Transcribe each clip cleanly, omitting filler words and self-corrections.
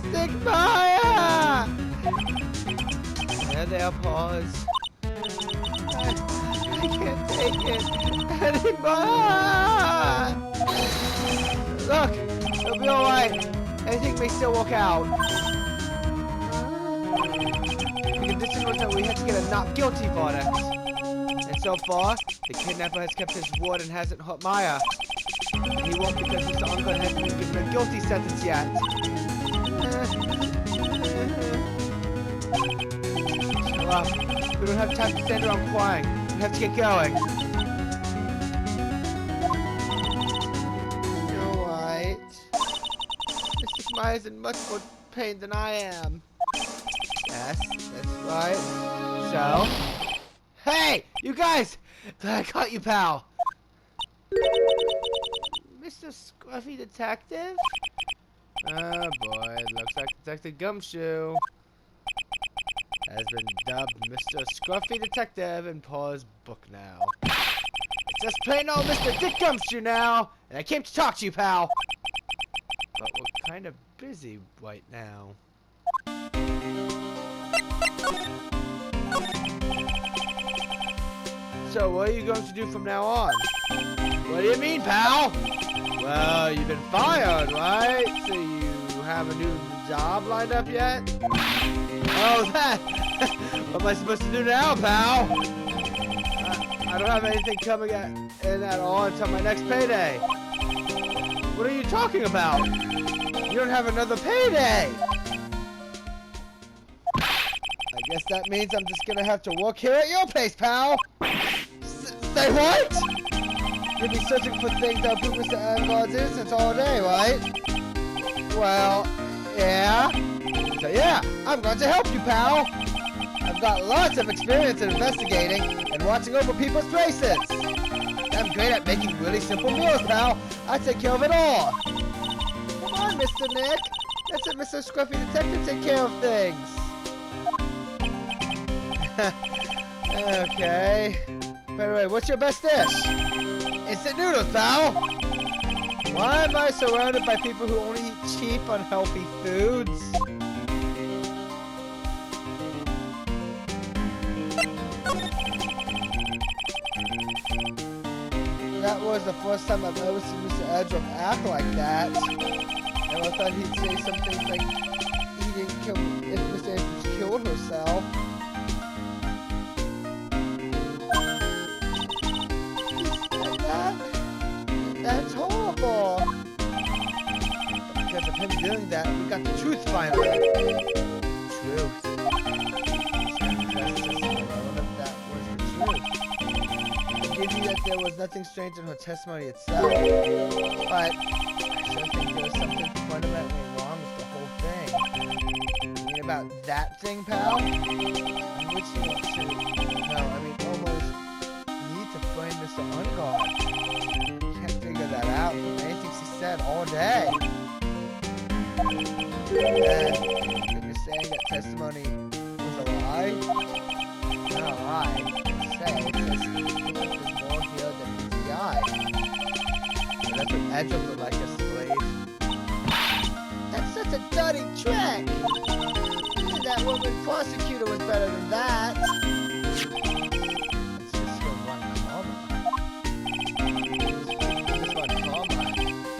Mystic Maya! There they are, paws. I can't take it anymore! Look, it'll be alright. Anything may still work out. The condition was that we had to get a not guilty verdict. And so far, the kidnapper has kept his word and hasn't hurt Maya. He won't because Mr. Uncle hasn't been given a guilty sentence yet. Shut up. We don't have time to stand around crying. We have to get going. You're right. Mr. Maya's in much more pain than I am. Yes, that's right. So? Hey! You guys! I caught you, pal! Mr. Scruffy Detective? Oh boy, looks like Detective Gumshoe has been dubbed Mr. Scruffy Detective in Paul's book now. It's just plain old Mr. Dick Gumshoe now, and I came to talk to you, pal! But we're kind of busy right now. So, what are you going to do from now on? What do you mean, pal? Well, you've been fired, right? So you have a new job lined up yet? Oh, that! What am I supposed to do now, pal? I don't have anything coming in at all until my next payday. What are you talking about? You don't have another payday! I guess that means I'm just gonna have to work here at your place, pal! Say what? You'll be searching for things that prove Mr. Angard's innocence all day, right? Well, yeah. So yeah, I'm going to help you, pal. I've got lots of experience in investigating and watching over people's places. I'm great at making really simple meals, pal. I take care of it all. Come on, Mr. Nick. Let's let Mr. Scruffy Detective take care of things. Okay. By the way, what's your best dish? Instant noodles, pal! Why am I surrounded by people who only eat cheap, unhealthy foods? That was the first time I've ever seen Mr. Edruff act like that. And I thought he'd say something like he didn't kill if Mr. Edruff killed herself. That's horrible! Because of him doing that, we got the truth finally. Truth. Justice. What if that was the truth? I give you that there was nothing strange in her testimony itself. But I still think there was something fundamentally wrong with the whole thing. You mean about that thing, pal? Which you want to? No, I mean almost need to find Mr. Ungard. Figure that out from anything she said all day. And you're saying that testimony was a lie? Not a lie. Say, because there's more here than meets the eye. So that's what Edruff would like us to believe. That's such a dirty trick! Even that woman prosecutor was better than that.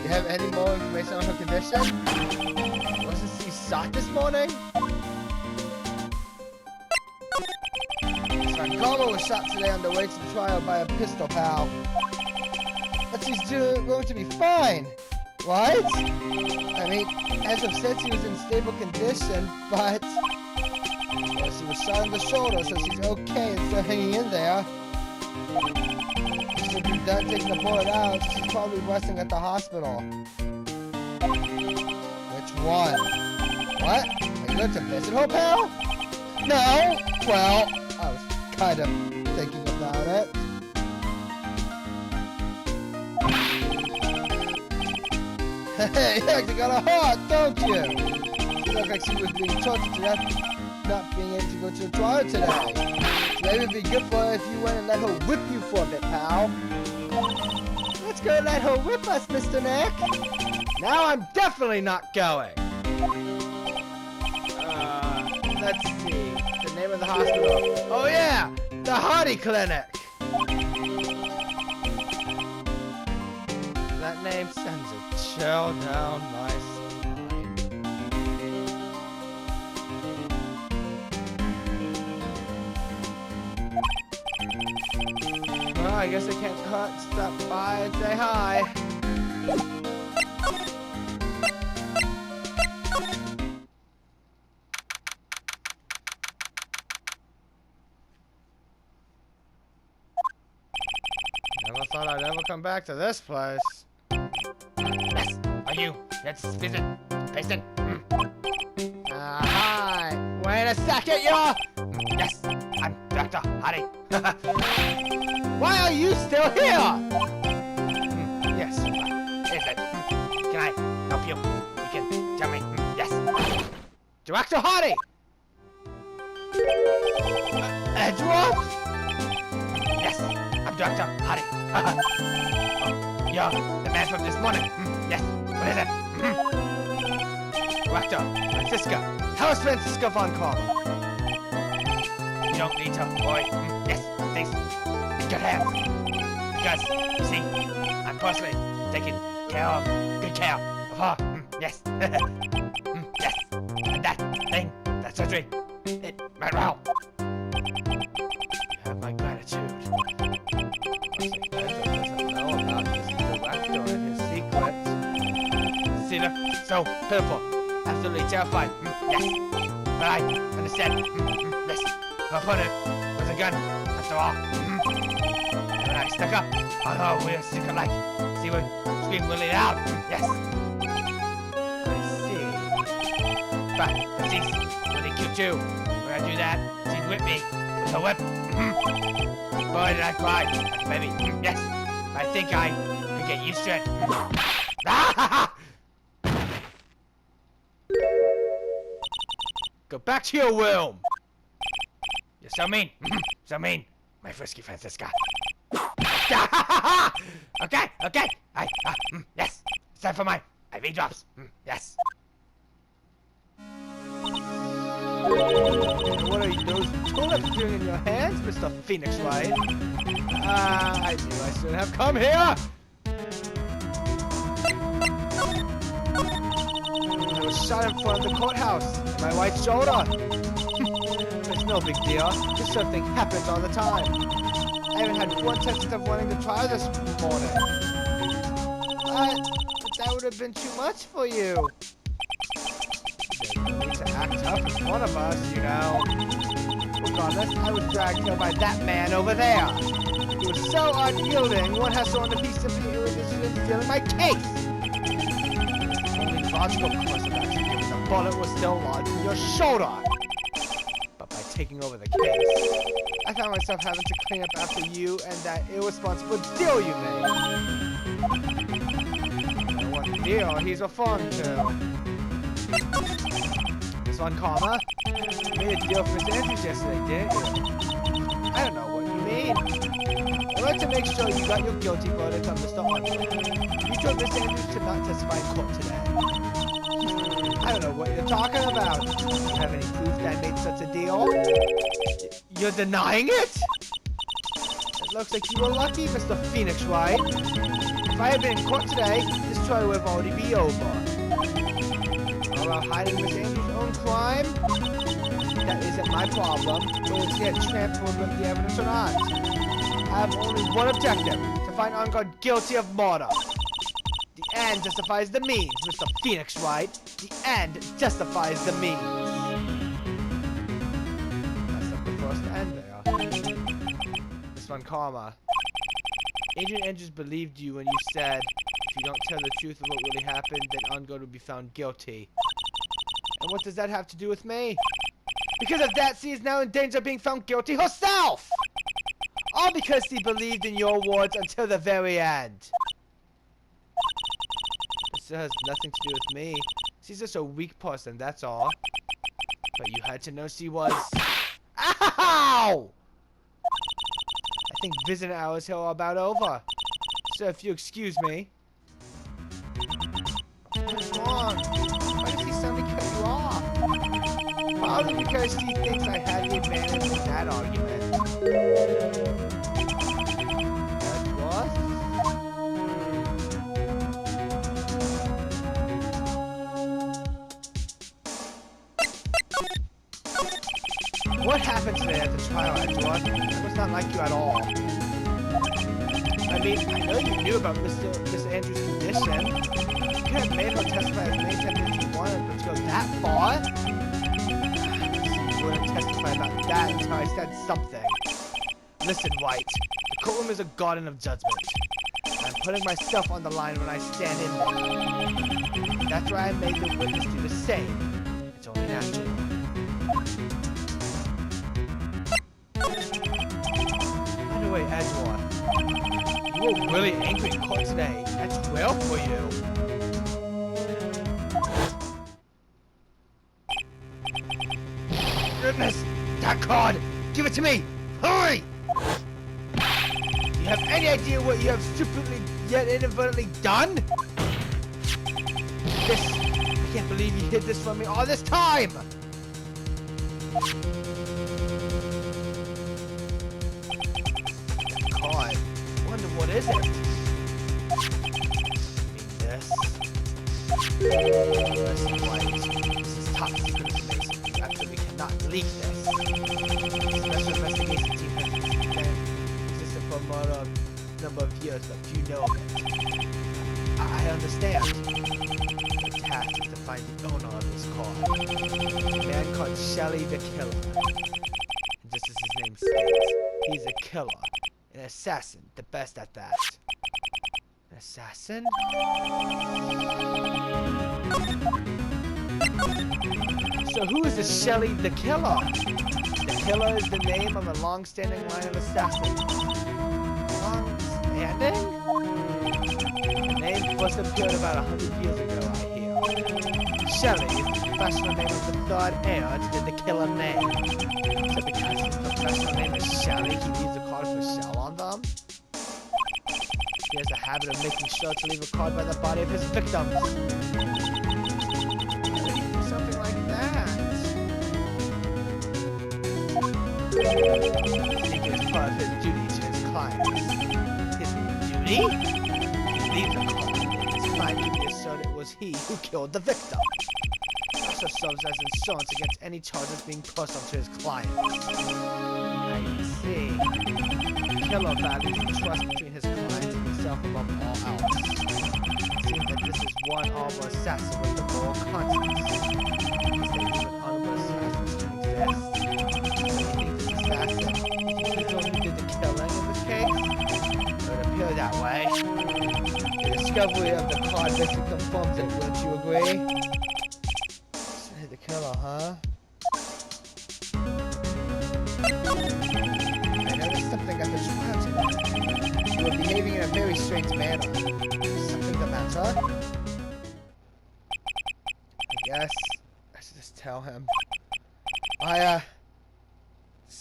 Have any more information on her condition? Wasn't she shot this morning? Sarkoma was shot today on the way to the trial by a pistol, pal. But she's going to be fine, right? I mean, as of said, she was in stable condition, but well, she was shot in the shoulder, so she's okay and still hanging in there. She'll be done taking the bullet out, so she's probably resting at the hospital. Which one? What? Are you going to visit her, pal? No? Well, I was kind of thinking about it. Hey, you actually got a heart, don't you? She looked like she was being tortured to death, not being able to go to the trial today. Maybe it'd be good for her if you went and let her whip you for a bit, pal. Let's go let her whip us, Mr. Nick. Now I'm definitely not going. let's see. The name of the hospital. Oh yeah! The Hardy Clinic! That name sends a chill down my spine. Well, I guess I can't stop by and say hi. Never thought I'd ever come back to this place. Yes, are you? Let's visit. Patient. Hi. Wait a second, you're... Yes, I'm Dr. Hardy. Why are you still here? Yes, is it? Can I help you? You can tell me. Yes. Director Hardy! Edward? Yes, I'm Dr. Hardy. You're the man from this morning. Yes, what is it? Director, Francisca. How is Francisca von Karma? You don't need to worry. Yes, please. In good hands. Because, you see, I'm personally taking good care of her. Yes. Yes. And that thing, that surgery, it went well. You have my gratitude. Doesn't know about this director and his secrets. See, look, so pitiful. Absolutely terrified. Yes. But I understand. Yes. Her opponent was a gun, after all. And when I stuck up on her weird secret like, she would scream really loud. Yes. I see. But she's really cute too. When I do that, she'd whip me with her whip. Boy, did I cry like a baby. Yes. I think I could get used to it. Go back to your room. You're so mean. So mean. My frisky Francisca. Okay. Yes. It's time for my IV drops. Yes. What are those tulips doing in your hands, Mr. Phoenix Wright? I knew I should have come here! I was shot in front of the courthouse, in my right shoulder. It's no big deal. This sort of thing happens all the time. I even had one test of wanting to try this morning. But that would have been too much for you. You need to act tough in front of us, you know. Regardless, I was dragged here by that man over there. He was so unyielding, one has to wonder if he's simply irritated in stealing my case. Only logical course of action here was the bullet was still lodged in your shoulder. But by taking over the case, I found myself having to clean up after you and that irresponsible deal you made. And what deal he's referring to? This one, comma. You made a deal for Miss Andrews yesterday, didn't you? I don't know what you mean. I'd like to make sure you got your guilty verdict on Mr. Andre. You told Miss Andrews to not testify in court today. I don't know what you're talking about. Do you have any proof that I made such a deal? You're denying it? It looks like you were lucky, Mr. Phoenix Wright. If I had been in court today, this trial would have already be over. About hiding Miss Andrews' own crime? That isn't my problem, whether it's yet transferable the evidence or not. I have only one objective, to find Angard guilty of murder. The end justifies the means, Mr. Phoenix Wright. The end justifies the means. That's not the first end there. This one, karma. Agent Andrews believed you when you said, if you don't tell the truth of what really happened, then Angard will be found guilty. And what does that have to do with me? Because of that, she is now in danger of being found guilty herself! All because she believed in your words until the very end. This has nothing to do with me. She's just a weak person, that's all. But you had to know she was... Ow! I think visiting hours here are about over. So if you excuse me... What's wrong? Why does he suddenly cut you off? Probably because she thinks I had the advantage in that argument. What? What happened today at the trial, Edgeworth? It was not like you at all. I mean, I know you knew about Miss Andrews' condition. You could have made her testify as many times as you wanted, but to go that far? You wouldn't testify about that until I said something. Listen, Wright. The courtroom is a garden of judgment. I'm putting myself on the line when I stand in there. That's why I made the witness do the same. It's only natural. By the way, Edgeworth, you were really angry in court today. That's well for you. Goodness! That card! Give it to me! Hurry! Do you have any idea what you have stupidly yet inadvertently done? This... I can't believe you hid this from me all this time! Card. Wonder what is it? This. Listen, Wright. This is top secret information. We absolutely cannot leak this. Special investigation team has existed for a number of years, but few know of it. I understand. The task is to find the owner of this card. A man called Shelly the Killer. And just as his name states, he's a killer. An assassin, the best at that. An assassin? So who is the Shelly the Killer? The Killer is the name of a long-standing line of assassins. Long-standing? The name first appeared about 100 years ago, I hear. Shelly is the professional name of the third heir to the killer name. So because his professional name is Shelly, he leaves a card for Shell on them? He has a habit of making sure to leave a card by the body of his victims. Something like that. I think it is part of his duty to his clients. His duty? He leaves a card. His client can be asserted it was he who killed the victim. It also serves as insurance against any charges being pushed onto his clients. I see. The killer values the trust between his clients and himself above all else. It seems that this is one honorable assassin with the moral conscience. Is there even honorable assassins can exist? Do you think this assassin is the one who did the killing in this case? It would appear that way. The discovery of the card basically confirms it, wouldn't you agree? The killer, huh? I noticed something at the trial today. You were behaving in a very strange manner. Is something the matter? I guess I should just tell him.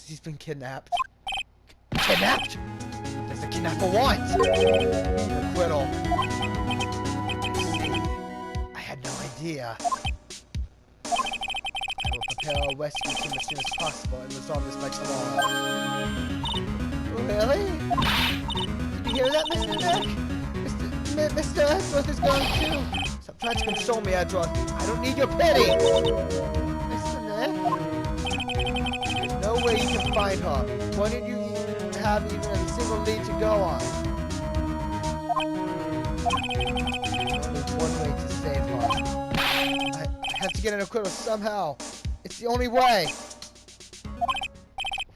He's been kidnapped. Kidnapped? Does the kidnapper want? Acquittal. See, I had no idea. I will prepare a rescue team as soon as possible and resolve this by tomorrow. Really? Did you hear that, Mr. Nick? Mr. Edgeworth is going too. Stop trying to console me, Edgeworth. I don't need your pity. Mr. Nick? There's no way you can find her. Why didn't you have even a single lead to go on? There's one way to save her. I have to get an acquittal somehow. It's the only way.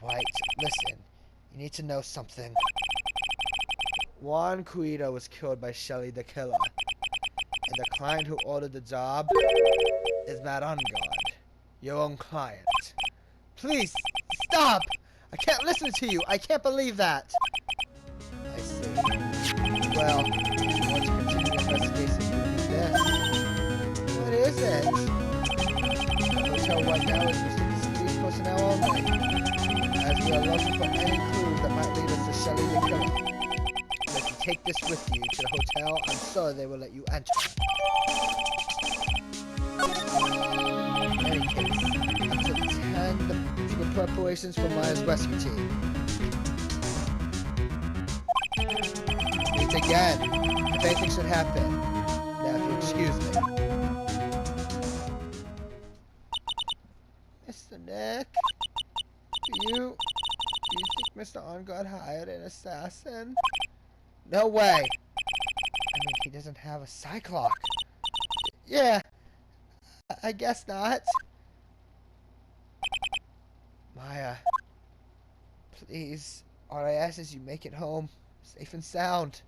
Right, listen. You need to know something. Juan Cueto was killed by Shelly the Killer. And the client who ordered the job is Matt Ungard, your own client. Please, stop! I can't listen to you. I can't believe that. I see. Well, if you want to continue the investigation, you need this. What is it? The hotel right now is restricted to police personnel only, as we are looking for any clues that might lead us to Shelly the Killer. And if you take this with you to the hotel, I'm sure they will let you enter. In any case, up to the begin the preparations for Maya's rescue team. Meet again, if anything should happen. Now, if you excuse me. Mr. Nick, do you think Mr. OnGuard hired an assassin? No way! I mean, he doesn't have a Cyclock. Yeah, I guess not. Maya, please, all I ask is you make it home, safe and sound.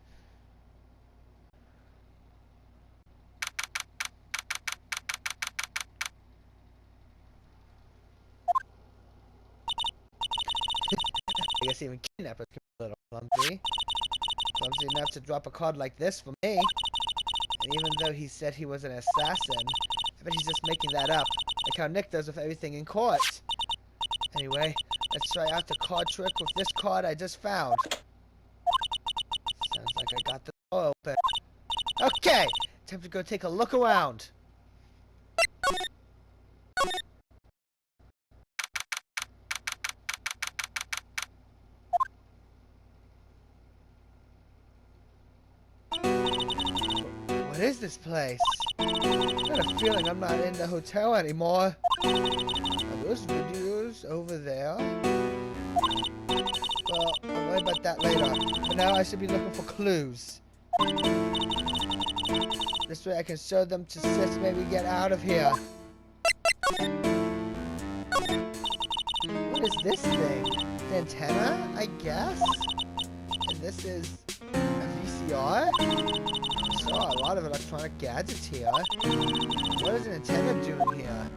I guess even kidnappers can be a little clumsy. Clumsy enough to drop a card like this for me. And even though he said he was an assassin, I bet he's just making that up, like how Nick does with everything in court. Anyway, let's try out the card trick with this card I just found. Sounds like I got the door open. Okay, time to go take a look around. What is this place? I got a feeling I'm not in the hotel anymore. Are those videos over there? Well, I'll worry about that later. For now, I should be looking for clues. This way I can show them to Sis maybe get out of here. What is this thing? The antenna, I guess? And this is a VCR? I saw a lot of electronic gadgets here. What is an antenna doing here?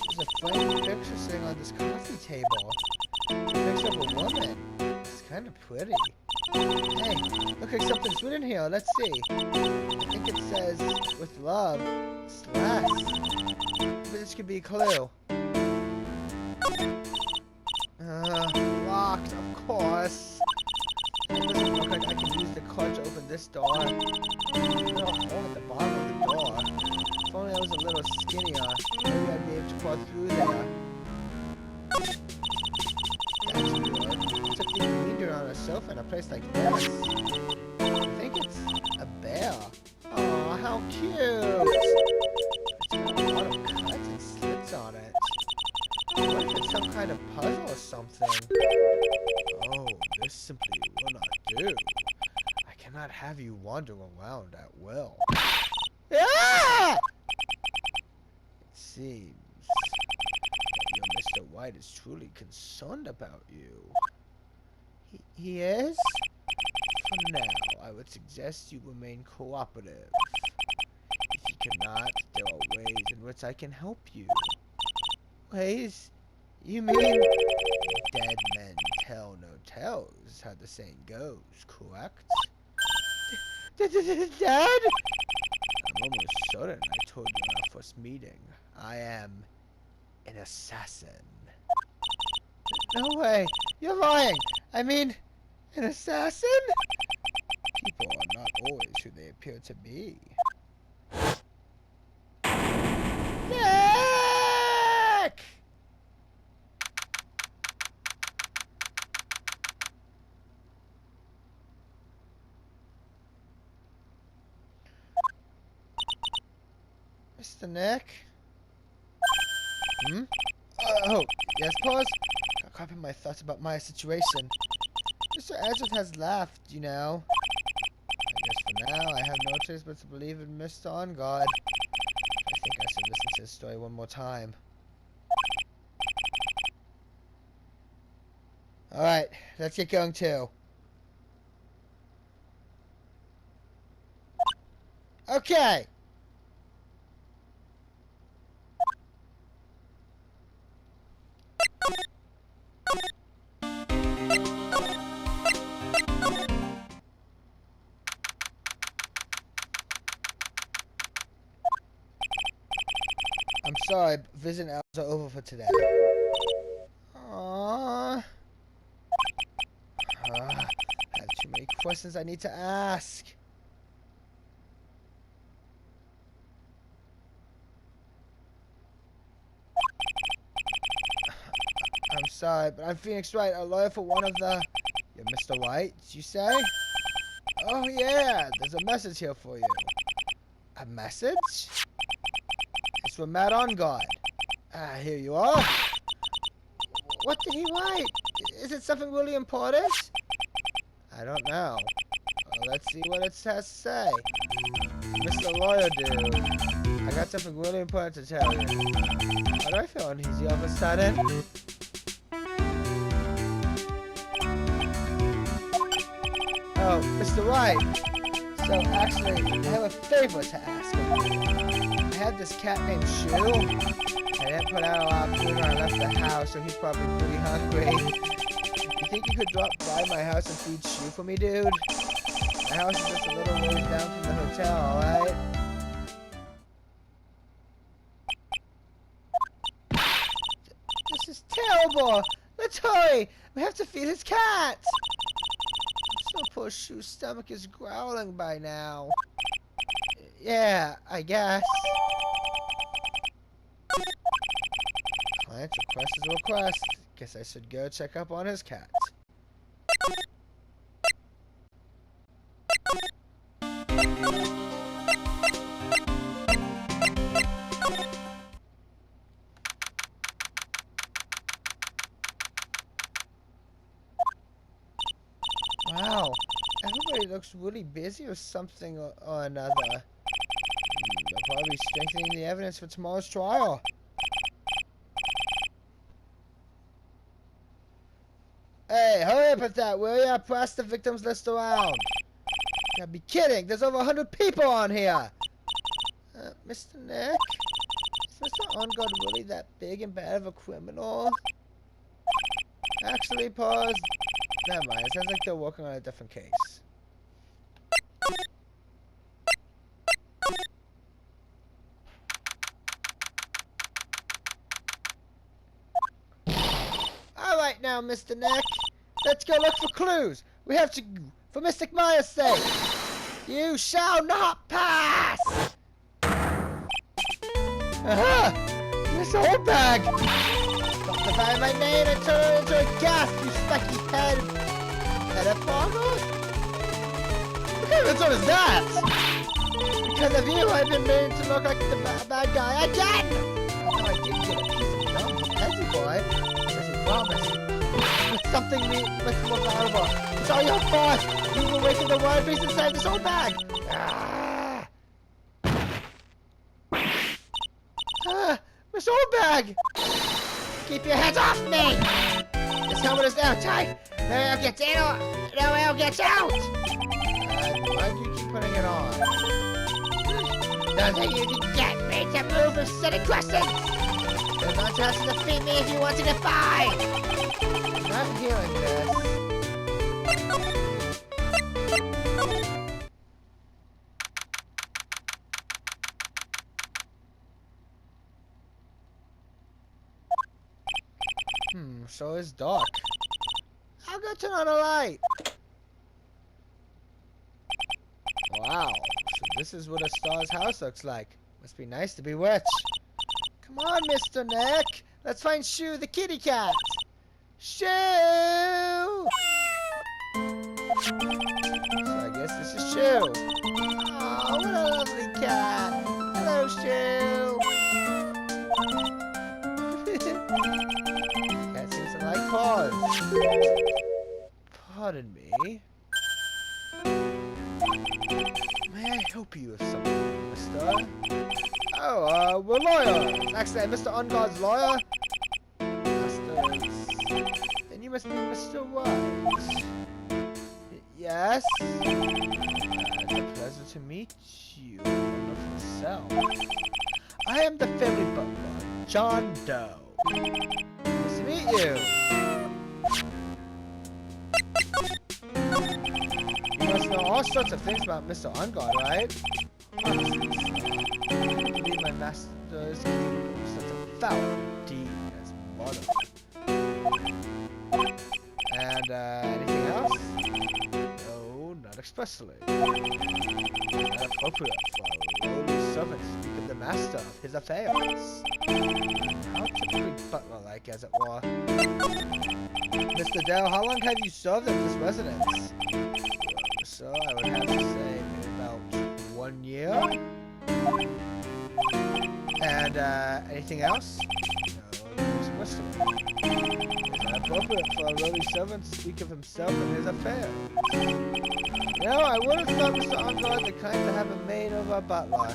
There's a framed picture sitting on this coffee table. A picture of a woman. It's kind of pretty. Hey, look like something's written here. Let's see. I think it says, with love, / But this could be a clue. Locked, of course. It doesn't look like I can use the card to open this door. There's a little hole at the bottom of the door. If only I was a little skinnier, maybe I'd be able to crawl through there. That's good. Except you can lean her on a sofa in a place like this. I think it's a bear. Aw, how cute! It's got a lot of cuts and slits on it. What if it's some kind of puzzle or something? Oh, this simply will not do. I cannot have you wander around at will. Ah! It seems that your Mr. Wright is truly concerned about you. He is? For now, I would suggest you remain cooperative. If you cannot, there are ways in which I can help you. Ways? You mean dead men tell no tales, is how the saying goes, correct? Dad? I'm almost certain I told you in our first meeting. I am an assassin. No way! You're lying! I mean, an assassin? People are not always who they appear to be. Nick! Mr. Nick? Hmm? Oh, yes, pause? Got caught up in my thoughts about my situation. Mr. Edgeworth has left, you know. I guess for now, I have no choice but to believe in Mr. OnGuard. I think I should listen to his story one more time. Alright, let's get going too. Okay! I'm sorry, visiting hours are over for today. Aww. I have too many questions I need to ask. sorry, but I'm Phoenix Wright, a lawyer for one of the... You're Mr. Wright, did you say? Oh yeah, there's a message here for you. A message? It's from Matt on guard. Ah, here you are. What did he write? Is it something really important? I don't know. Well, let's see what it has to say. Mr. Lawyer Dude, I got something really important to tell you. Why do I feel uneasy all of a sudden? Oh, Mr. Wright. So, actually, I have a favor to ask of you. I had this cat named Shoe. I didn't put out a lot of food when I left the house, so he's probably pretty hungry. You think you could drop by my house and feed Shoe for me, dude? My house is just a little ways down from the hotel, alright? This is terrible! Let's hurry! We have to feed his cat! So poor Shoe's stomach is growling by now. Yeah, I guess. Client's request is a request. Guess I should go check up on his cat. Wow, everybody looks really busy or something or another. They'll probably be strengthening the evidence for tomorrow's trial. Hey, hurry up with that, will ya? Pass the victims list around. You gotta be kidding, there's over 100 people on here. Mr. Nick? Is Mr. On Guard really that big and bad of a criminal? Actually, pause. Never mind, it sounds like they're working on a different case. Alright now, Mr. Nick. Let's go look for clues. We have to, for Mystic Maya's sake. You shall not pass! Aha! This old bag! Don't define my name and turn into a gas, you specky head! Pedophile? What kind of insult is that? Because of you, I've been made to look like the bad guy again! I know I did get a piece of gum from Petty Boy, as he promised. It's something much more valuable. It's all your fault! You were wasting the wild beast inside this old bag! Miss Old Bag! Keep your hands off me! This helmet is now tight! No air gets in or no air gets out! Why do you keep putting it on? Nothing you can get me to move with silly questions! You're going to have to defeat me if you want to get by! I'm not hearing this. So it's dark. I'll go turn on a light. Wow, so this is what a star's house looks like. Must be nice to be rich. Come on, Mr. Nick. Let's find Shoe the kitty cat. Shoe! So I guess this is Shoe. Oh, what a lovely cat. Hello, Shoe. Pause. Pardon me. May I help you with something, mister? Oh, we're lawyers. Actually, Mr. Unguard's lawyer. Masters. Then you must be Mr. Wright. Yes? It's a pleasure to meet you. Wonderful self. I am the family butler, John Doe. Nice to meet you. You must know all sorts of things about Mr. Unguard, right? I believe my master's keeping such a foul deed as murder. And, anything else? No, not expressly. Not appropriate for a lowly servant to speak of the master of his affairs. How typically butler-like, as it were. Mr. Dell, how long have you served at this residence? So I would have to say maybe about 1 year. And anything else? No, explicitly. Is it appropriate for a lowly servant to speak of himself and his affairs? No, I would have thought Mr. Onguard the kind to have a maid over a butler.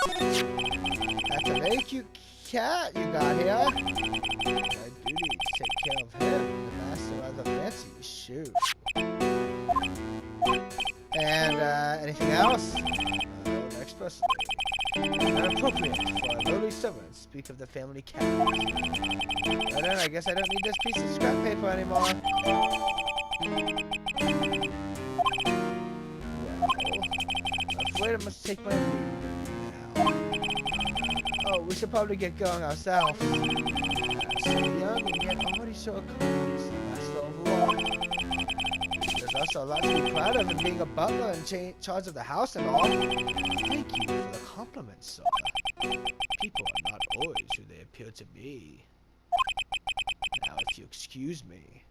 That's a very cute cat you got here. My duty to take care of him, the master of the fancy shoe. And anything else? No, next person. Not appropriate for a lowly servant to speak of the family cat. Well then, I guess I don't need this piece of scrap paper anymore. Afraid I must take my leave now. Oh, we should probably get going ourselves. So young and yet already so accomplished, the master of law. There's also a lot to be proud of in being a butler in charge of the house and all. Thank you for the compliment, sir. People are not always who they appear to be. Now, if you excuse me.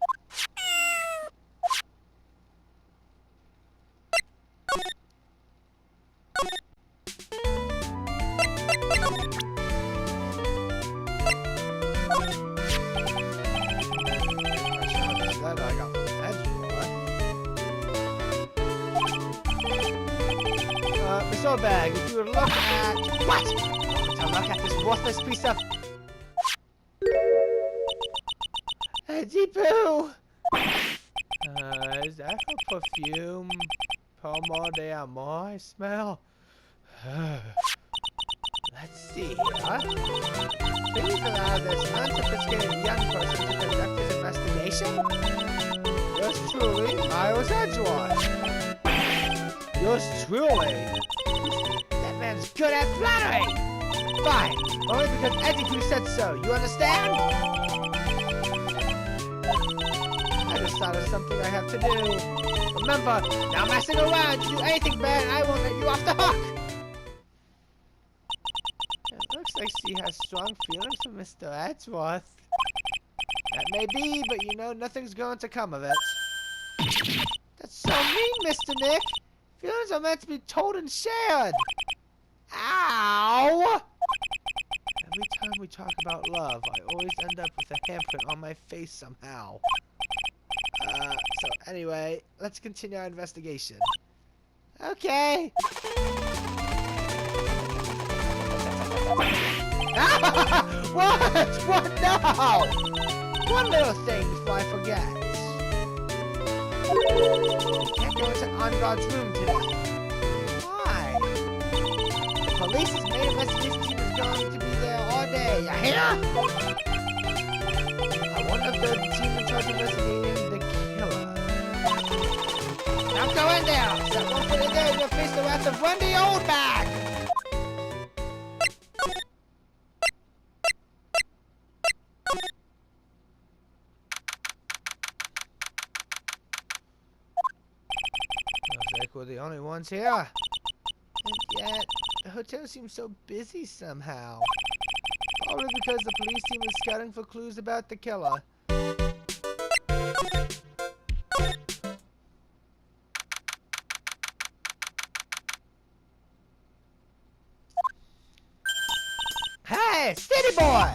Miss Bag, if you would look at what? To look at this worthless piece of Deepu! Is that her perfume? Pomo de Amor I smell? Let's see, huh? Please allow this unsophisticated young person to conduct his investigation? Yours truly, Miles Edgewater. Yours truly. That man's good at flattery. Fine, only because Edgewater said so. You understand? I just thought of something I have to do. Remember, now messing around. You do anything bad, I won't let you off the hook. It looks like she has strong feelings for Mr. Edgeworth. That may be, but you know nothing's going to come of it. That's so mean, Mr. Nick. Feelings are meant to be told and shared. Ow! Every time we talk about love, I always end up with a handprint on my face somehow. So anyway, let's continue our investigation. Okay. What? What? No! One little thing before I forget. Can't go into On-Guard's room today. Why? The police's main investigation team is going to be there all day. You hear? I wonder if the team in charge of investigating the killer. Now go in there! Step one foot in there and you'll face the wrath of Wendy Oldbag! We're the only ones here. And yet, the hotel seems so busy somehow. Probably because the police team is scouting for clues about the killer. Hey, steady boy!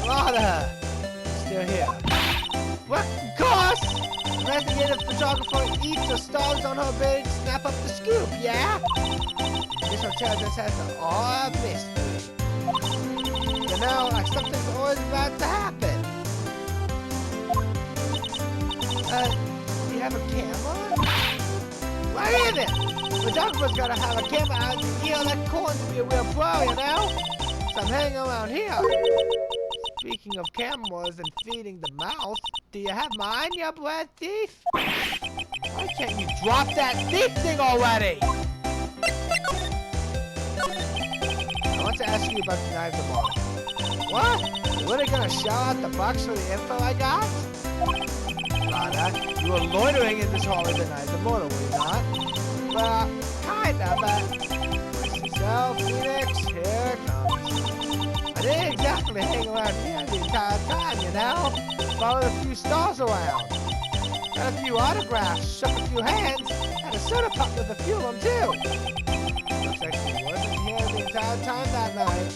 Lada! Still here. What? Of course! Investigative photographer eats or starves on her ability to snap up the scoop, yeah? This hotel just has the odd mystery. You know, like something's always about to happen. You have a camera? Why even? Photographer's gotta have a camera out to heal that corn to be a real pro, you know? So I'm hanging around here. Speaking of cameras and feeding the mouse, do you have mine, you bread thief? Why can't you drop that thief thing already? I want to ask you about the knife tomorrow. What? You really gonna shell out the bucks for the info I got? Lada, you were loitering in this hall the night tomorrow, were you not? Well, kinda, but... So, Phoenix, here it comes. I didn't exactly hang around here the know? Followed a few stars around. Got a few autographs, shook a few hands, and a soda pop with a few of them too. Looks like she wasn't here the entire time that night.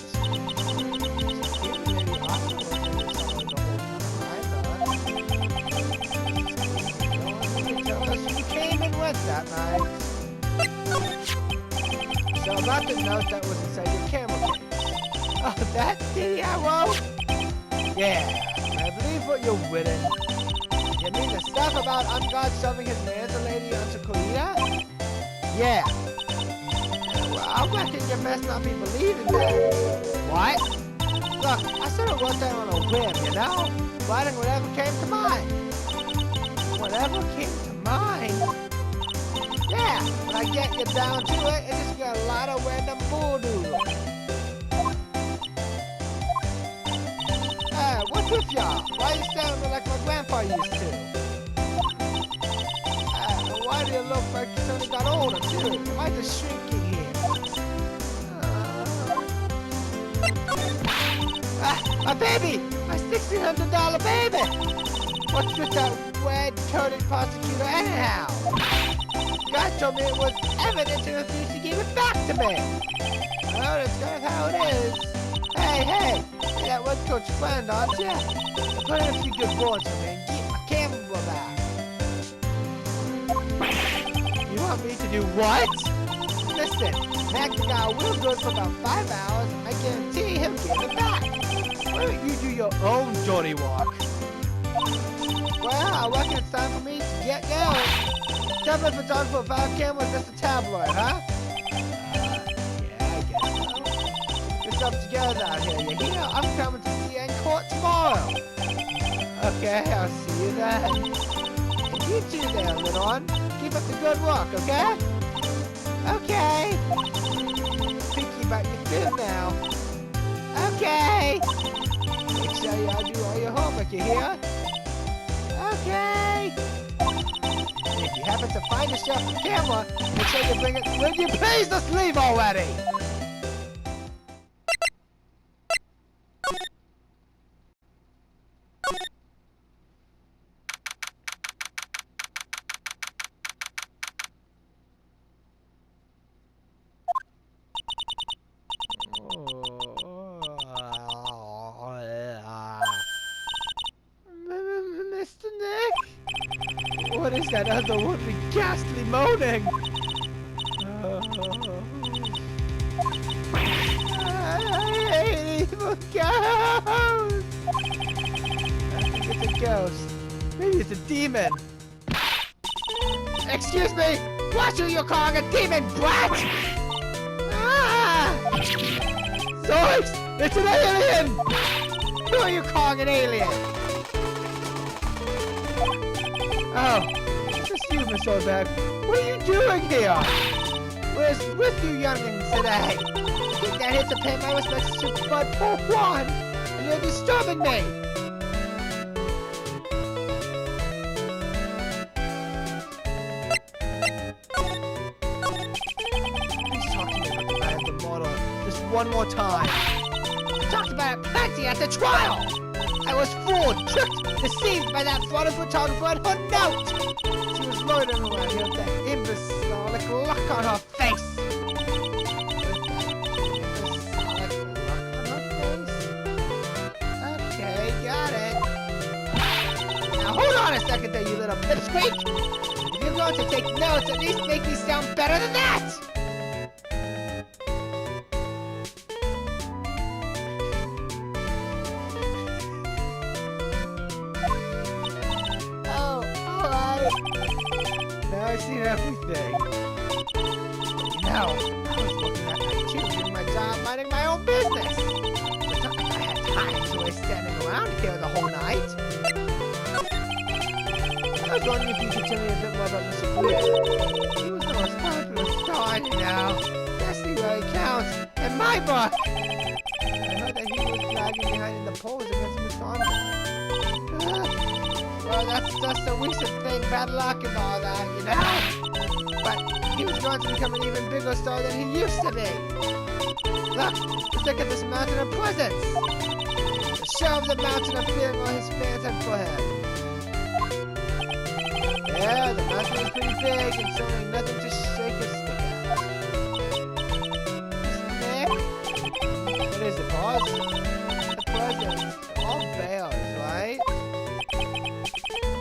She came and went that night. So about the note that was inside your camera case. Oh, that DIY? Yeah, I believe what you're winning. You mean the stuff about Ungod shoving his Manta lady onto Korea? Yeah. Well, I reckon you best not be believing that. What? Look, I sort of wrote that on a whim, you know? Writing whatever came to mind. Whatever came to mind? Yeah, when I get you down to it, it's just got a lot of random bull-doodle. What's with y'all? Why are you staring at me like my grandpa used to? Why do you look like you suddenly got older, too? Am I just shrinking here? My baby! My $1,600 baby! What's with that red-coated prosecutor anyhow? God told me it was evidence and refused to give it back to me. Well, that's kind of how it is. Hey, you're that red coach friend, aren't you? Put in a few good words for me and get my camera back. You want me to do what? Listen, Mac the guy will do it for about 5 hours. I guarantee he'll give it back. Why don't you do your own dirty walk? Well, I reckon it's time for me to get going. Tablet photographer for 5 cameras, just a tabloid, huh? Yeah, I guess so. Get stuff together out here, you hear? I'm coming to see you in court tomorrow. Okay, I'll see you then. And you too there, little one. Keep up the good work, okay? Okay. Picky about your food now. Okay. Make sure you do all your homework, you hear? Okay. If you happen to find yourself a camera, make sure you bring it. Will you please just leave already? Mr. Nick? What is that otherworldly ghastly moaning? I hate evil ghosts! I think it's a ghost. Maybe it's a demon. Excuse me! What are you calling a demon, brat? Ah! Zoinks! It's an alien! Who are you calling an alien? Oh, it's just you, Miss Oldback. What are you doing here? Where's with you youngins today? I think that hit to pay my respects to Bud for one, and you're disturbing me. Please talk to me about the man of the model just one more time. I talked about it plenty at the trial. I was fooled, tricked, deceived by that photo photographer and her note! She was loitering around here with that imbecilic look on her face! Okay, got it. Now hold on a second there, you little pipsqueak! If you're going to take notes, at least make me sound better than that! I've seen everything. You know, I was looking at my tube doing my job, minding my own business. It's not like I had time to waste standing around here the whole night. I was wondering if you could tell me a bit more about Mr. Greer. He was the most popular star, you know. Destiny really counts in my book. I heard that he was lagging behind in the polls against Miss Andre. Well, that's just a recent thing, bad luck and all that, you know? But he was going to become an even bigger star than he used to be. Look, let's look at this mountain of presents. The show him the mountain of feeling all his fans had for him. Yeah, the mountain is pretty big and certainly nothing to shake or stick at. Nick? What is it, boss? The presents. All bears, right?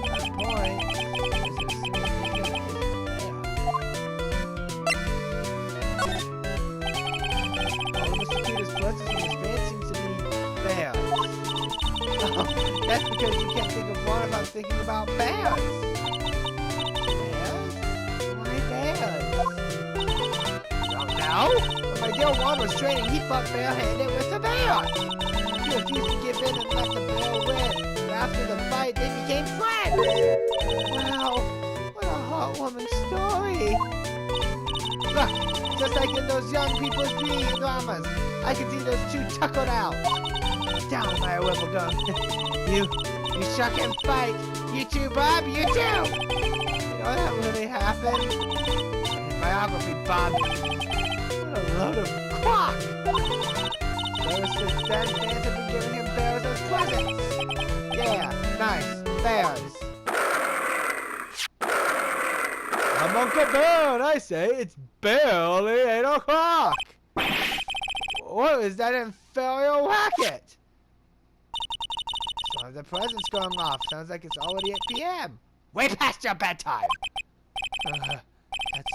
That point. All of Mr. Peter's presents on his bed seems to be bears. Oh, that's because you can't think of one without thinking about bears. Bears? Why bears? Don't know. When my dear Juan was training, he fought barehanded with a bear. He refused to give in and let the bear win. But after the fight, they became friends. Wow, what a heartwarming story. Look, just like in those young people's dream dramas, I can see those two chuckled out. Down my wibble gum. You shuck and fight. You too, Bob, you too. You know that really happened? Biography, Bob. What a load of crock. Ever since then, fans have been giving him bears as presents. Yeah, nice, bears. I'm Uncle Bear, and I say it's barely 8 o'clock. What is that inferior racket? One of the presents going off. Sounds like it's already 8 p.m. Way past your bedtime. That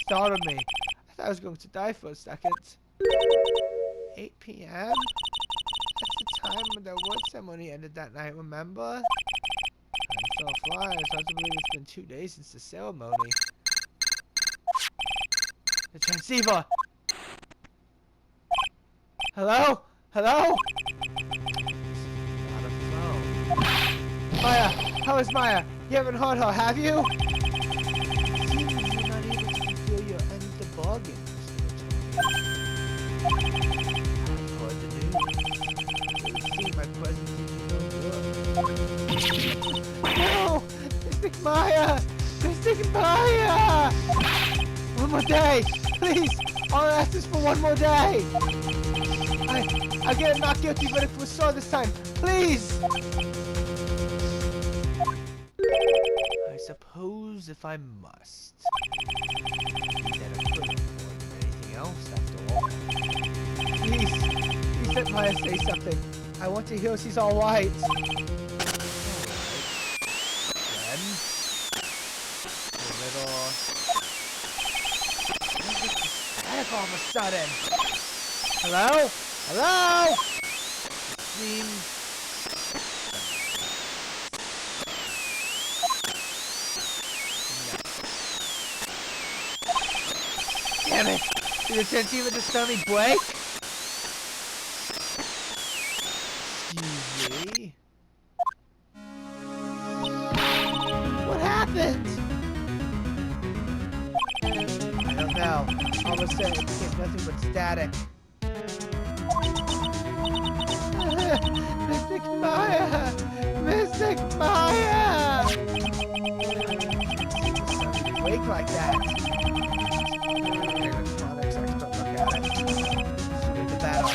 startled me. I thought I was going to die for a second. 8 p.m.? That's the time when the award ceremony ended that night, remember? I'm so fly. It's hard to believe it's been 2 days since the ceremony. The transceiver! Hello? Hello? Not a phone. Maya! How is Maya? You haven't heard her, have you? It seems you're not able to fulfill your end of the bargain, I've heard the news. It would seem my presence is no good. No! Mystic Maya! Mystic Maya! One more day! Please! All I ask is for one more day! I get a not guilty verdict for assault this time! Please! I suppose if I must. That I couldn't afford anything else after all. Please let Maya say something. I want to hear she's alright. Alright. Then, a little... static all of a sudden. Hello? Hello? Seems... Damn it! Did the transceiver just suddenly break? Excuse me? What happened? I don't know. All of a sudden it became nothing but static. Mystic Maya! Mystic Maya! Wake like that. Electronics expert look at it. Shoot the battle.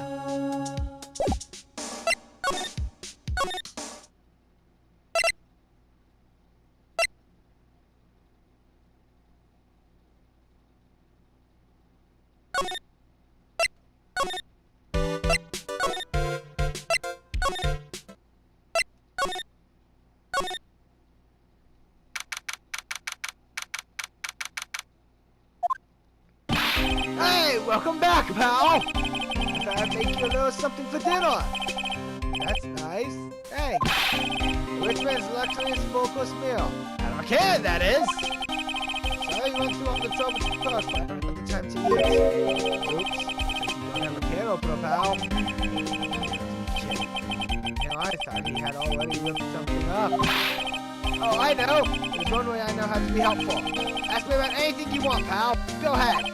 Welcome back, pal! I thought I'd make you a little something for dinner. That's nice. Thanks. The rich man's luxurious full-course meal. Out of a can, that is! Sorry you went through all the trouble to cost, but I don't have the time to use. Oops. You don't have a can opener, pal. Shit. You know, I thought he had already ripped something up. Oh, I know! There's one way I know how to be helpful. Ask me about anything you want, pal. Go ahead.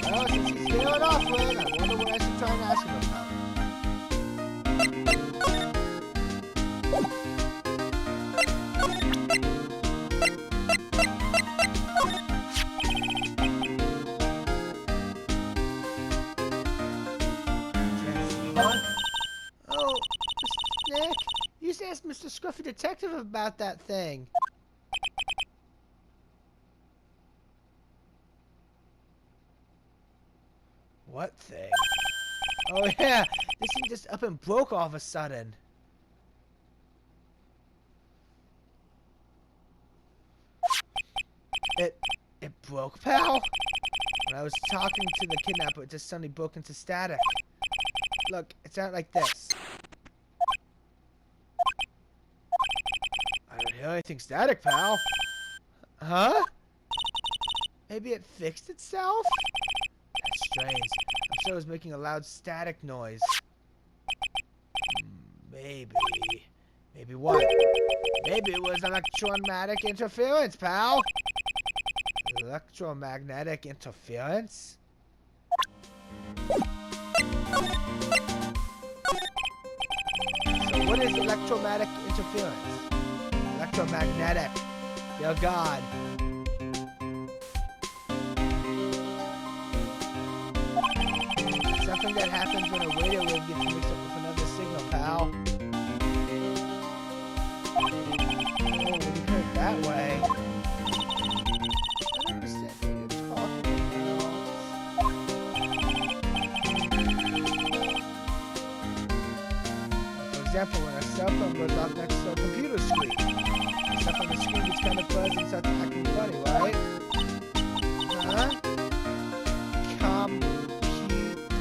Well, since he's feeling off, Lynn, I wonder what I should try and ask him about. Oh, Nick? Mr. Scruffy Detective about that thing. What thing? Oh yeah, this thing just up and broke all of a sudden. It broke, pal? When I was talking to the kidnapper, it just suddenly broke into static. Look, it sounded like this. I don't hear anything static, pal. Huh? Maybe it fixed itself? That's strange. I'm sure it was making a loud static noise. Maybe. Maybe what? Maybe it was electromagnetic interference, pal. Electromagnetic interference? So what is electromagnetic interference? Electromagnetic. Dear God. Something that happens when a radio wave gets mixed up with another signal, pal. Oh, when you put it that way. I don't understand what you're talking about. For example, when a cell phone goes off next to a computer screen, stuff on the screen gets kind of fuzzy and starts acting funny, right?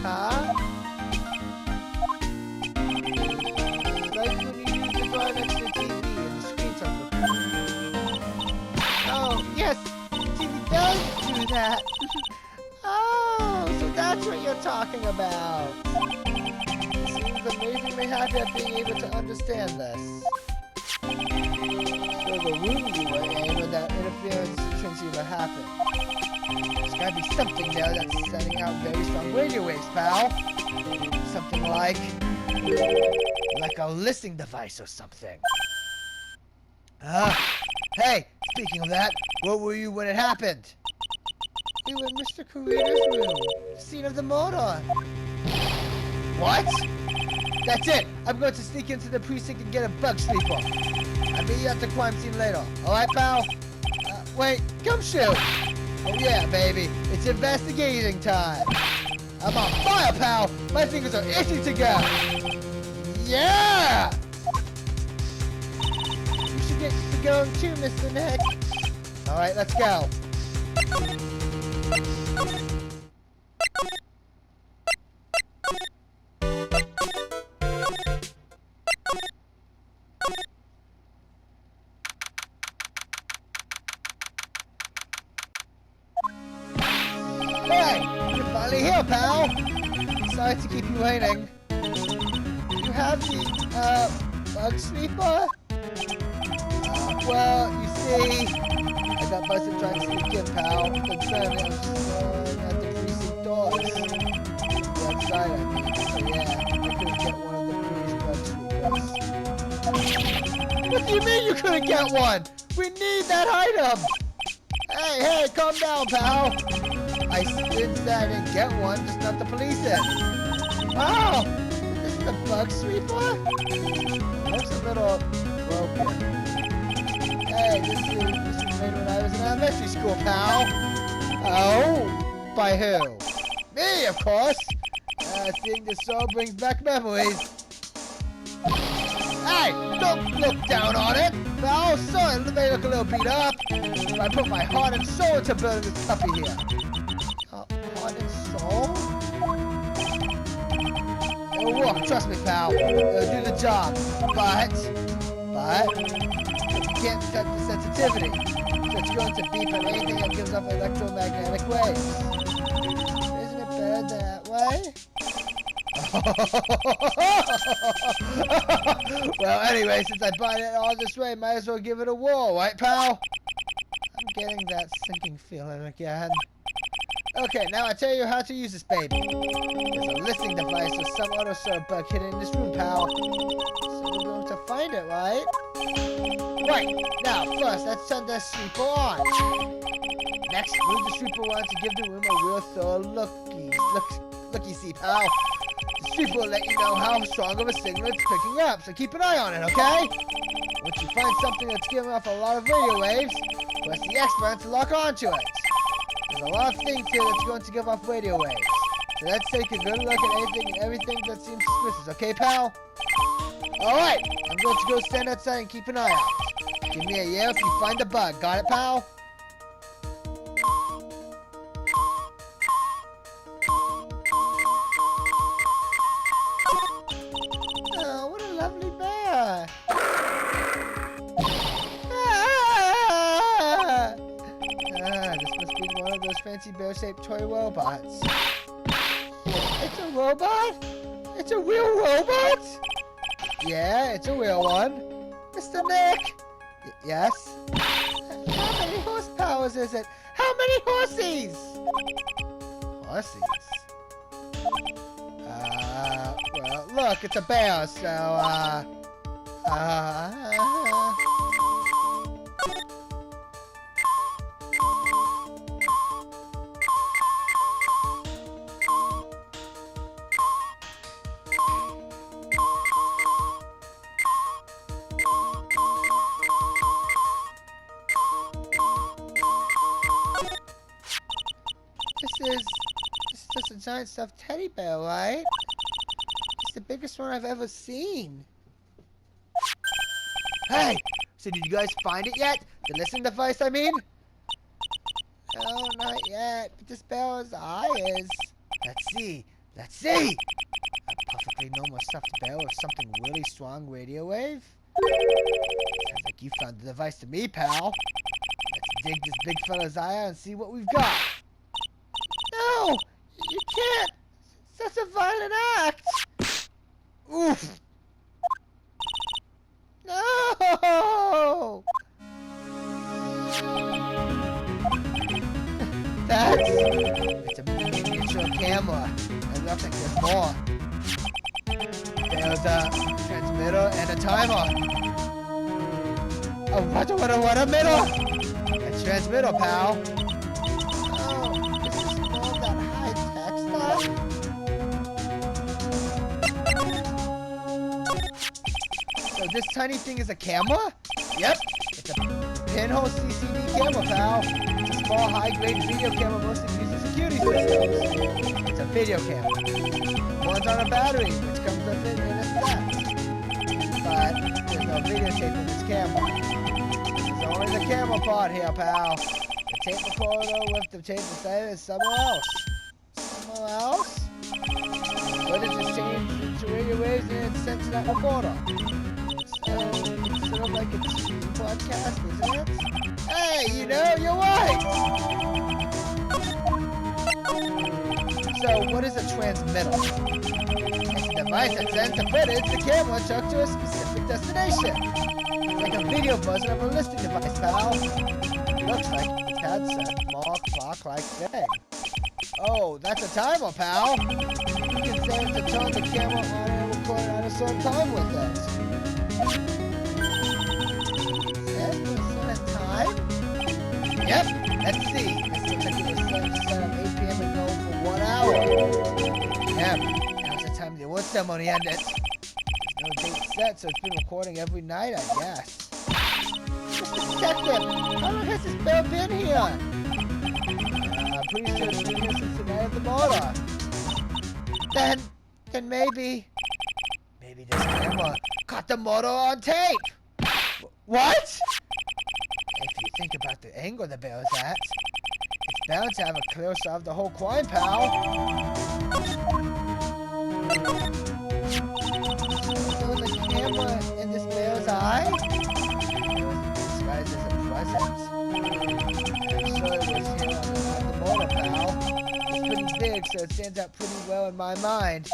Huh? Like when you use the bar next to the TV and the screen starts looking. Oh, yes! The TV does do that! Oh, so that's what you're talking about! Seems amazingly happy at being able to understand this. So the room you were in when that interference transceiver happened. There's gotta be something there that's sending out very strong radio waves, pal. Something like a listening device or something. Hey, speaking of that, where were you when it happened? We were in Mr. Kurita's room, the scene of the murder. What? That's it. I'm going to sneak into the precinct and get a bug sleeper. I'll meet you at the crime scene later. Alright, pal? Wait, gumshoe! Oh yeah, baby. It's investigating time. I'm on fire, pal. My fingers are itching to go. Yeah! You should get to going too, Mr. Nick. Alright, let's go. Hey, you're finally here, pal. Sorry to keep you waiting. You have the, bug sweeper? Well, you see, I got busted trying to sneak in, pal. Concerned I was at the precinct doors. The outside, I mean. So yeah, I couldn't get one of the police bug sweepers. What do you mean you couldn't get one? We need that item! Hey, calm down, pal. I didn't say I didn't get one, just not the police in. Oh, this is the bug sweeper? Looks a little broken. Hey, this is made when I was in elementary school, pal. Oh, by who? Me, of course. Seeing this show brings back memories. Hey, don't look down on it. Pal, sorry, it may look a little beat up. But I put my heart and soul into building this puppy here. Heart and soul? It'll work, trust me, pal. It'll do the job. But, you can't set the sensitivity. So it's going to beep at anything that gives off electromagnetic waves. Isn't it better that way? Well, anyway, since I bought it all this way, might as well give it a whirl, right, pal? I'm getting that sinking feeling again. Okay, now I tell you how to use this baby. There's a listening device or some other sort of bug hidden in this room, pal. So we're going to find it, right? Right, now first let's turn the sweeper on. Next, move the sweeper on to give the room a real thorough looky-see, pal. This beep will let you know how strong of a signal it's picking up, so keep an eye on it, okay? Once you find something that's giving off a lot of radio waves, press the X button to lock onto it. There's a lot of things here that's going to give off radio waves. So let's take a good look at anything and everything that seems suspicious, okay, pal? Alright, I'm going to go stand outside and keep an eye out. Give me a yell if you find the bug. Got it, pal? Oh, what a lovely bear. This must be one of those fancy bear-shaped toy robots. It's a robot? It's a real robot? Yeah, it's a real one. Mr. Nick! Yes? How many horsepowers is it? How many horsies? Horsies? Well, look, it's a bear, so, This is just a giant stuffed teddy bear, right? It's the biggest one I've ever seen. Hey! So did you guys find it yet? The listening device, I mean? No, not yet. But this bear's eye is. Let's see. Let's see! A perfectly normal stuffed bear with something really strong radio wave? Sounds like you found the device to me, pal. Let's dig this big fella's eye out and see what we've got. No! You can't! It's such a violent act! Oof! No! It's a miniature camera. It looks like there's more. There's a transmitter and a timer. What a middle! A transmitter, pal. So this tiny thing is a camera? Yep, it's a pinhole CCD camera, pal. It's a small, high-grade video camera mostly used in security systems. It's a video camera. Runs on a battery, which comes with it in a set. But there's no videotape in this camera. There's only the camera part here, pal. The tape recorder with the tape inside is somewhere else. Somewhere else? What is this change into radio waves and it's sent to that recorder? So, it's sort of like a podcast, isn't it? Hey, you know, you're right! So, what is a transmitter? It's a device that sends the footage the camera took to a specific destination. It's like a video buzzer of a listening device, pal. Looks like it's had some small clock-like thing. Oh, that's a timer, pal. You can set it to turn the camera on and record at a certain time with it. Set to a certain time? Yep, let's see. This looks like it was set at 8 p.m. and go for 1 hour. Yep, now's the time the award ceremony ended. There's no date set, so it's been recording every night, I guess. Mr. Detective, how long has this bear been here? I'm pretty sure it's been here since the night of the murder. Then maybe this camera caught the murder on tape. What? If you think about the angle the bear's at, it's bound to have a clear shot of the whole crime, pal. So was a camera in this bear's eye? It was disguised as a present. I'm sure it was here on the murder, pal. It's pretty big, so it stands out pretty well in my mind.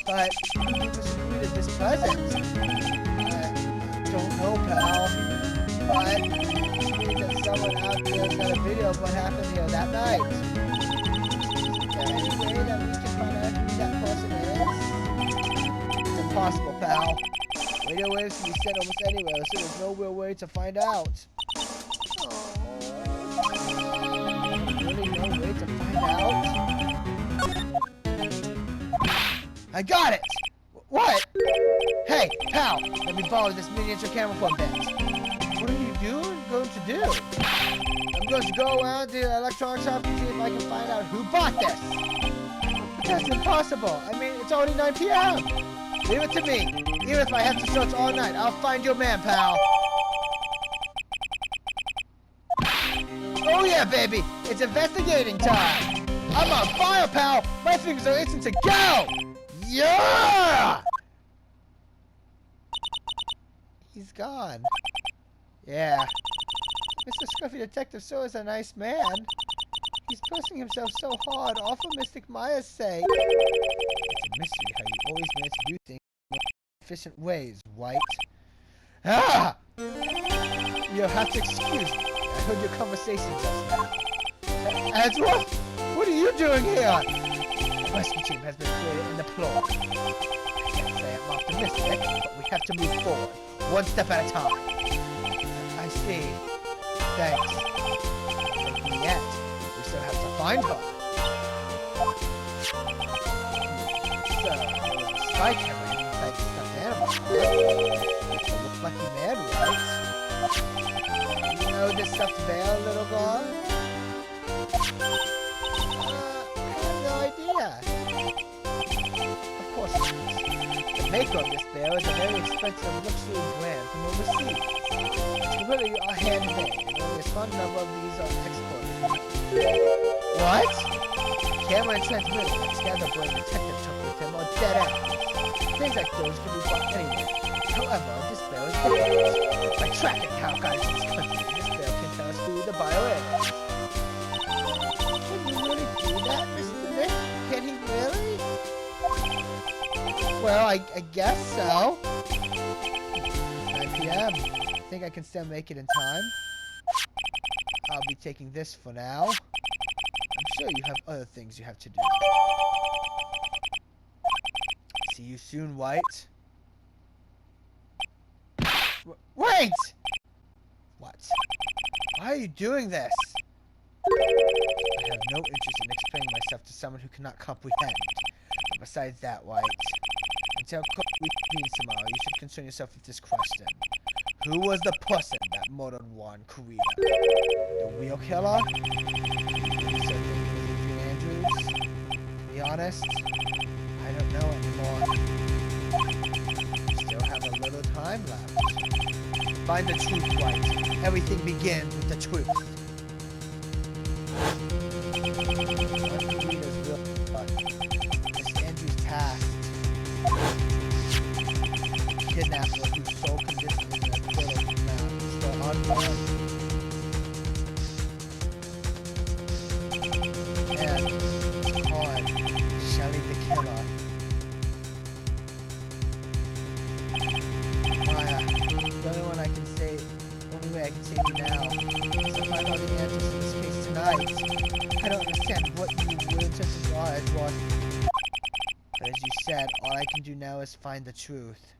But who distributed this present? I don't know, pal. But it means that someone out there got a video of what happened here that night. Is there any way that we can find out who that person is? It's impossible, pal. Radio waves can be sent almost anywhere, so there's no real way to find out. Really no way to find out? I got it! What? Hey, pal, let me borrow this miniature camera for a bit. What are you going to do? I'm going to go around to the electronics shop to see if I can find out who bought this. But that's impossible. I mean, it's already 9 p.m. Leave it to me. Even if I have to search all night, I'll find your man, pal. Oh yeah, baby! It's investigating time! I'm on fire, pal! My fingers are itching to go! Yeah! He's gone. Yeah. Mr. Scruffy Detective so is a nice man. He's pushing himself so hard, all for Mystic Maya's sake. It's a mystery how you always manage to do things in efficient ways, Wright. Ah! You'll have to excuse me. I heard your conversation just now. Edward? What are you doing here? The rescue team has been created in the floor. I can't say I'm optimistic, but we have to move forward, one step at a time. I see. Thanks. And yet, we still have to find her. So, there was a spy camera inside the stuffed animal. It's a lucky man, right? You know this stuffed bear, little girl? I have no idea. Of course it is. The maker of this bear is a very expensive luxury brand from overseas. It's completely handmade, and only a small number of these are exported. What? Camera and transmitter that Scatterbrain detective took with him are dead ends. Things like those can be bought anywhere. However, this bear is different. By tracking how guys in this country, this bear can tell us who the buyer is. Can you really do that, Mr. Nick? Can he really? Well, I guess so. It's 9 p.m. Think I can still make it in time? I'll be taking this for now. I'm sure you have other things you have to do. See you soon, Wright. Wait! What? Why are you doing this? I have no interest in explaining myself to someone who cannot comprehend. But besides that, Wright, until we meet tomorrow, you should concern yourself with this question. Who was the person that murdered Juan Correa? The real killer? You said that it was Adrian Andrews? To be honest, I don't know anymore. Still have a little time left. Find the truth, Wright. Everything begins with the truth. Miss Andrews passed. Kidnapper whose sole condition is an acquittal now is still unborn. And it's called Shelly the Killer. Maya, the only way I can save you now is to find out the answers to this case tonight. I don't understand what you will just are, Edward. But as you said, all I can do now is find the truth.